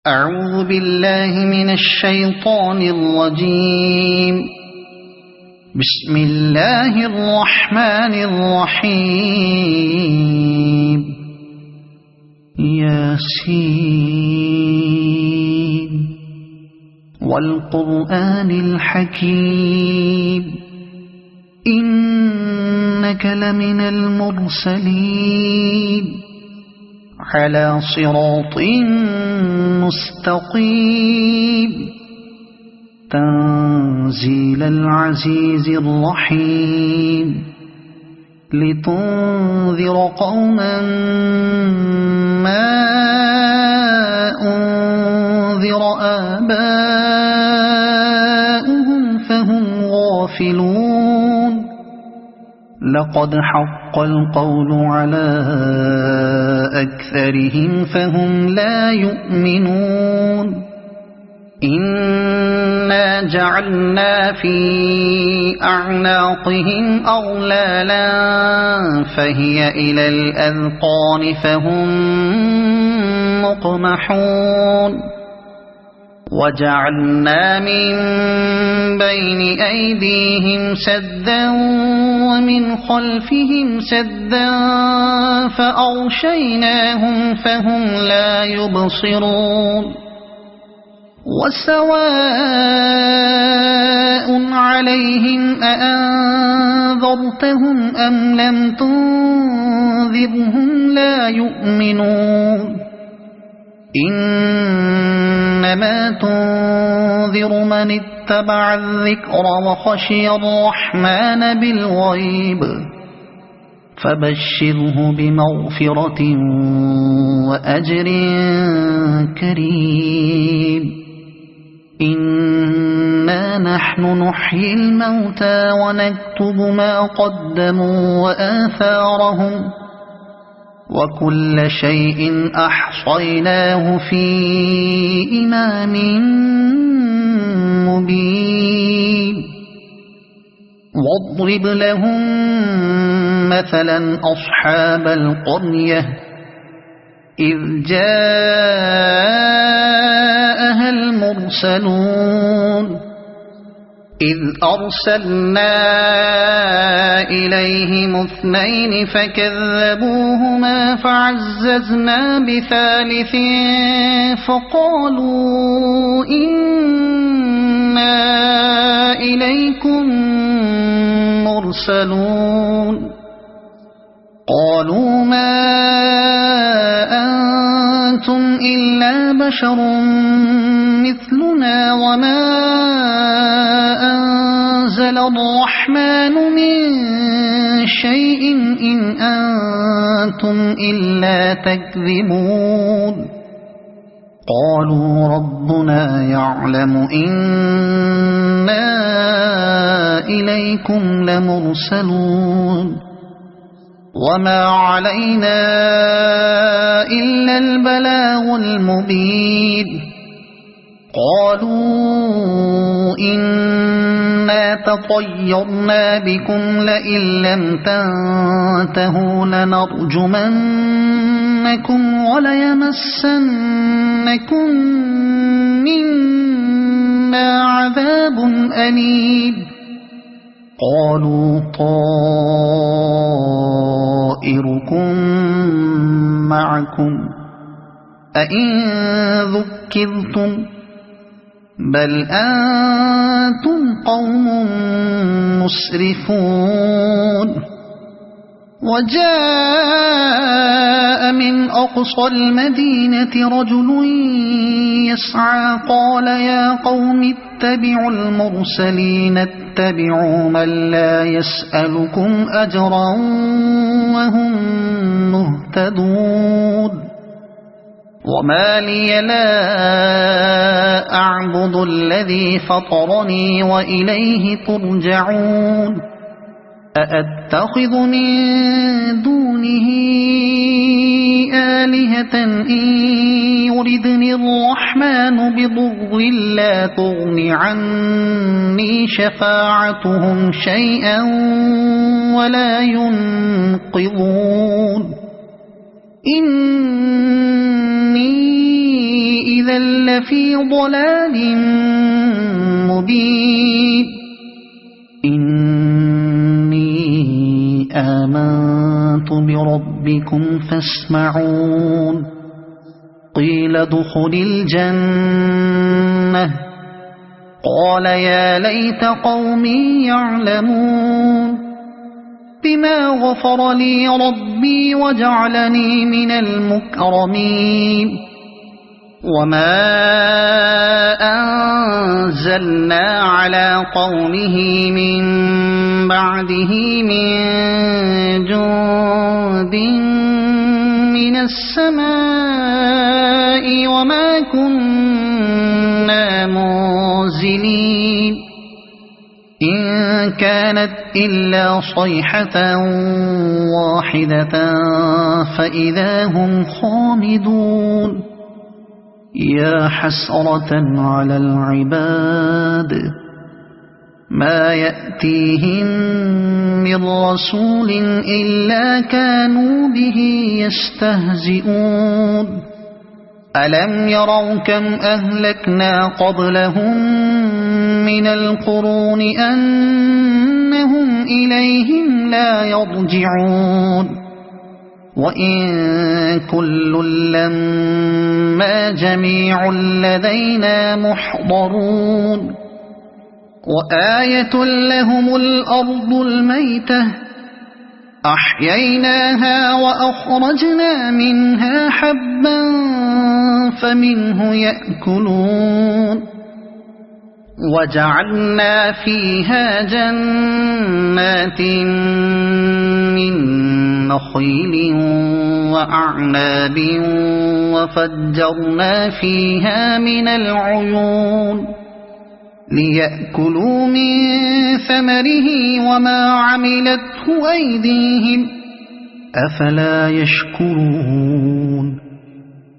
أعوذ بالله من الشيطان الرجيم. بسم الله الرحمن الرحيم. ياسين والقرآن الحكيم إنك لمن المرسلين على صراط مستقيم تنزيل العزيز الرحيم لتنذر قوما ما أنذر آباؤهم فهم غافلون. لقد حق القول على أكثرهم فهم لا يؤمنون. إنا جعلنا في أعناقهم أغلالا فهي إلى الأذقان فهم مقمحون. وجعلنا من بين أيديهم سدا ومن خلفهم سدا فأغشيناهم فهم لا يبصرون. وسواء عليهم أأنذرتهم أم لم تنذرهم لا يؤمنون. إنما تنذر من اتبع الذكر وخشي الرحمن بالغيب فبشره بمغفرة وأجر كريم. إنا نحن نحيي الموتى ونكتب ما قدموا وآثارهم وكل شيء أحصيناه في إمام مبين. واضرب لهم مثلا أصحاب القرية إذ جاءها المرسلون إذ أرسلنا إليهم اثنين فكذبوهما فعززنا بثالث فقالوا إنا إليكم مرسلون. قالوا ما أنتم إلا بشر مثلنا وما أنزل الرحمن من شيء إن أنتم إلا تكذبون. قالوا ربنا يعلم إنا إليكم لمرسلون وما علينا إلا البلاغ المبين. قالوا إنا تطيرنا بكم لئن لم تنتهوا لنرجمنكم وليمسنكم منا عذاب أليم. قالوا طائركم معكم أئن ذكرتم بل أنتم قوم مسرفون. وجاء من أقصى المدينة رجل يسعى قال يا قوم اتبعوا المرسلين اتبعوا من لا يسألكم أجرا وهم مهتدون. وما لي لا أعبد الذي فطرني وإليه ترجعون. أأتخذ من دونه آلهة إن يردني الرحمن بضر لا تغن عني شفاعتهم شيئا ولا ينقذون. إني إذا لفي ضلال مبين إني آمنت بربكم فاسمعون قيل ادخل الجنة قال يا ليت قومي يعلمون بما غفر لي ربي وجعلني من المكرمين وما أنزلنا على قومه من بعده من جند من السماء وما كنا منزلين إن كانت إلا صيحة واحدة فإذا هم خامدون يا حسرة على العباد ما يأتيهم من رسول إلا كانوا به يستهزئون ألم يروا كم أهلكنا قبلهم من القرون أنهم إليهم لا يرجعون وإن كل لما جميع لدينا محضرون وآية لهم الأرض الميتة أحييناها وأخرجنا منها حبا فمنه يأكلون وجعلنا فيها جنات من نخيل وأعناب وفجرنا فيها من العيون ليأكلوا من ثمره وما عملته أيديهم أفلا يشكرون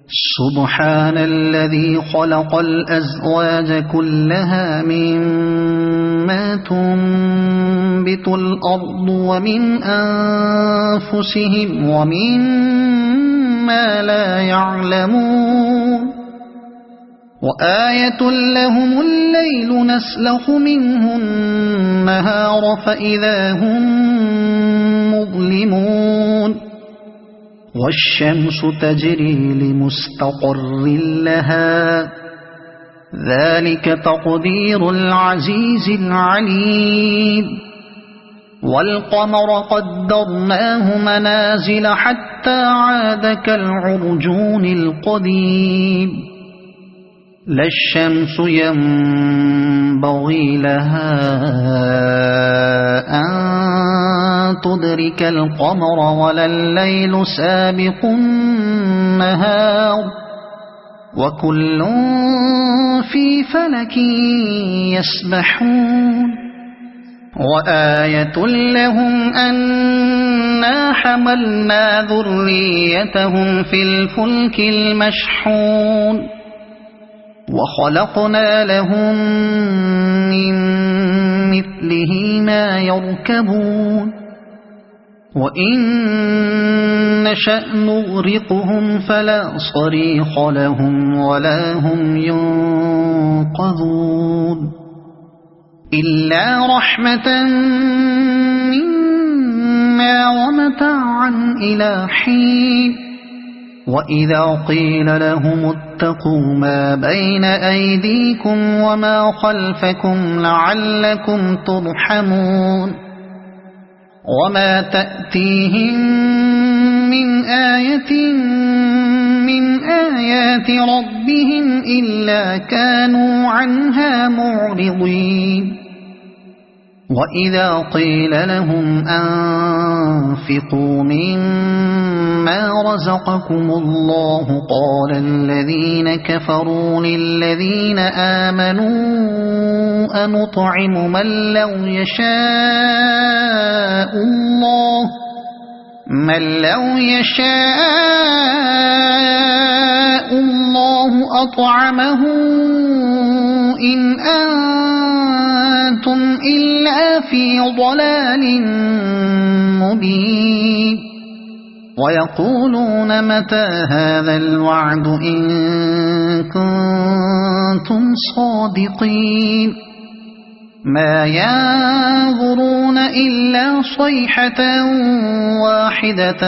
سبحان الذي خلق الأزواج كلها مما تنبت الأرض ومن أنفسهم ومما لا يعلمون وآية لهم الليل نسلخ منه النهار فإذا هم مظلمون والشمس تجري لمستقر لها ذلك تقدير العزيز العليم والقمر قدرناه منازل حتى عاد كالعرجون القديم لا الشمس ينبغي لها أن تدرك القمر ولا الليل سابق النهار وكل في فلك يسبحون وآية لهم أنا حملنا ذريتهم في الفلك المشحون وخلقنا لهم من مثله ما يركبون وإن نشأ نغرقهم فلا صريخ لهم ولا هم ينقذون إلا رحمة منا ومتاعا إلى حين وإذا قيل لهم اتقوا ما بين أيديكم وما خلفكم لعلكم ترحمون وما تأتيهم من آية من آيات ربهم إلا كانوا عنها معرضين وإذا قيل لهم أنفقوا مما رزقكم الله قال الذين كفروا للذين آمنوا أنطعم من لو يشاء الله أطعمه إن أنتم إلا في ضلال مبين ويقولون متى هذا الوعد إن كنتم صادقين ما ينظرون إلا صيحة واحدة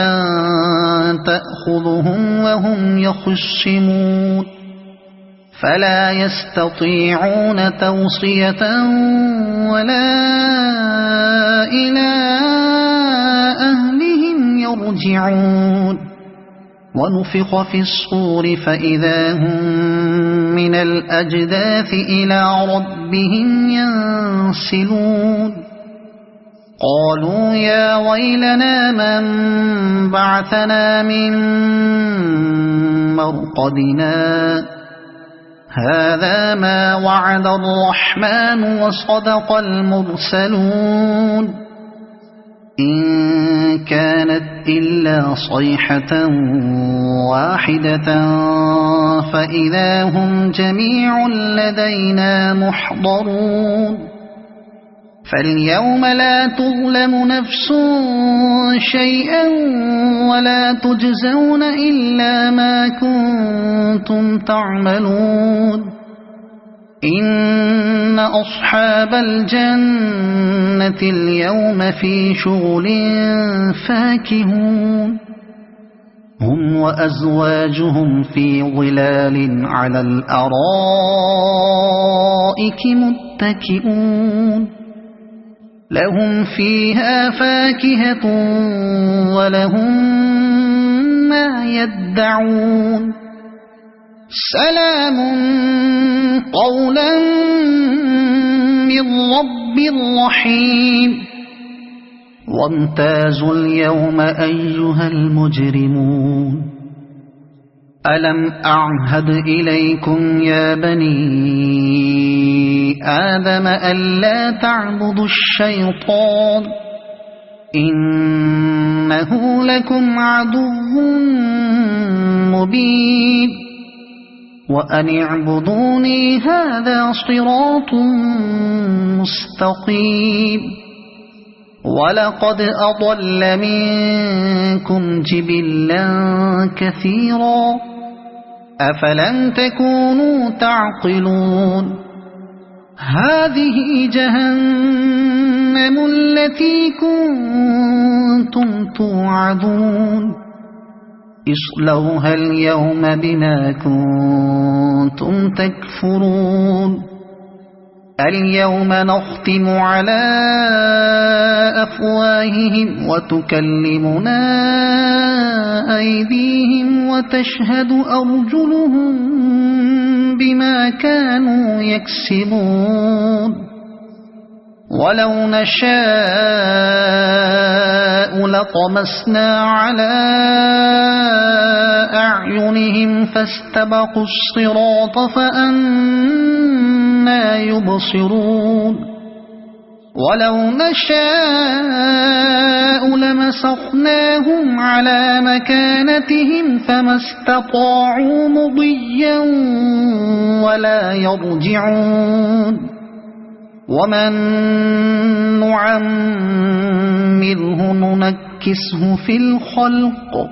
تأخذهم وهم يخصمون فلا يستطيعون توصية ولا إلى أهلهم يرجعون ونفخ في الصور فإذا هم من الأجداث إلى ربهم ينسلون قالوا يا ويلنا من بعثنا من مرقدنا هذا ما وعد الرحمن وصدق المرسلون إن كانت إلا صيحة واحدة فإذا هم جميع لدينا محضرون فاليوم لا تظلم نفس شيئا ولا تجزون إلا ما كنتم تعملون إن أصحاب الجنة اليوم في شغل فاكهون هم وأزواجهم في ظلال على الأرائك متكئون لهم فيها فاكهة ولهم ما يدعون سلام قولا من رب رحيم وامتازوا اليوم أيها المجرمون ألم أعهد إليكم يا بني آدم ألا تعبدوا الشيطان إنه لكم عدو مبين وأن اعبدوني هذا صراط مستقيم ولقد أضل منكم جبلا كثيرا أفلم تكونوا تعقلون هذه جهنم التي كنتم توعدون اصلوها اليوم بما كنتم تكفرون اليوم نختم على أفواههم وتكلمنا أيديهم وتشهد أرجلهم بما كانوا يكسبون ولو نشاء لطمسنا على أعينهم فاستبقوا الصراط فأنى يبصرون ولو نشاء لمسخناهم على مكانتهم فما استطاعوا مضيا ولا يرجعون ومن نعمره ننكسه في الخلق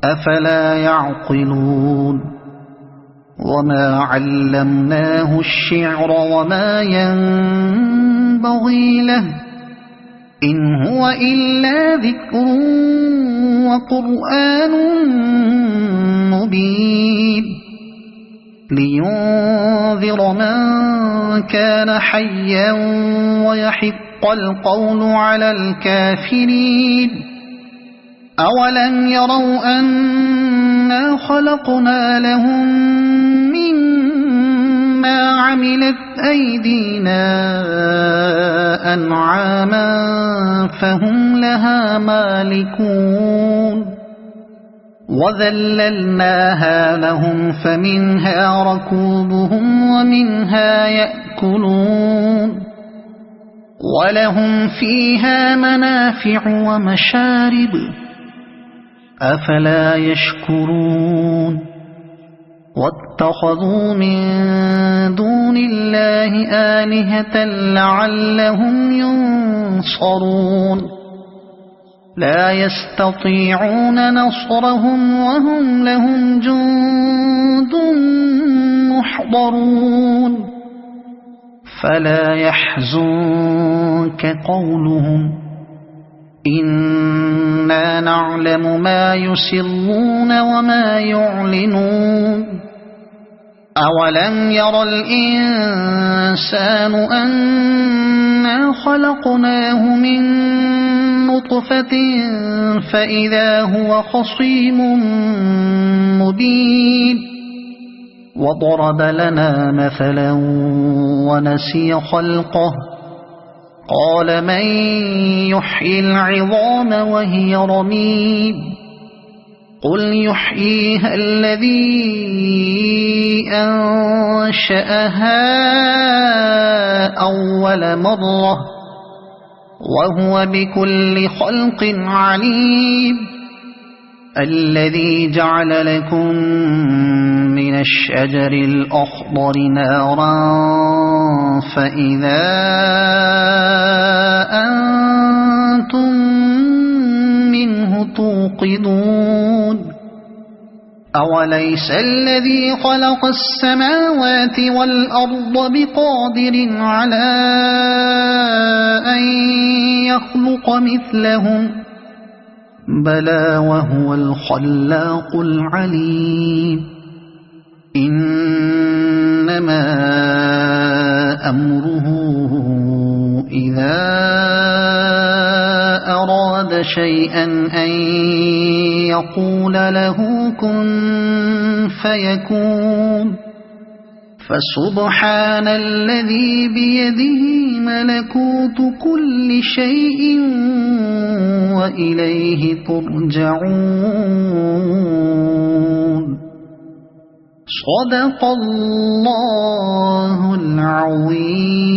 أفلا يعقلون وما علمناه الشعر وما ينبغي له إن هو إلا ذكر وقرآن مبين لينذر من كان حيا ويحق القول على الكافرين أولم يروا أنا خلقنا لهم مما عملت أيدينا أنعاما فهم لها مالكون وذللناها لهم فمنها ركوبهم ومنها يأكلون ولهم فيها منافع ومشارب أفلا يشكرون واتخذوا من دون الله آلهة لعلهم ينصرون لا يستطيعون نصرهم وهم لهم جند محضرون فلا يحزنك قولهم إنا نعلم ما يسرون وما يعلنون أولم ير الإنسان أنا خلقناه من نطفة فإذا هو خصيم مبين وضرب لنا مثلا ونسي خلقه قال من يحيي العظام وهي رميم قل يحييها الذي أنشأها أول مرة وهو بكل خلق عليم الذي جعل لكم من الشجر الأخضر نارا فإذا أنتم منه توقدون أوليس الذي خلق السماوات والأرض بقادر على أن يخلق مثلهم بلى وهو الخلاق العليم إنما أمره إذا أراد شيئا أن يقول له كن فيكون فسبحان الذي بيده ملكوت كل شيء وإليه ترجعون صدق الله العظيم.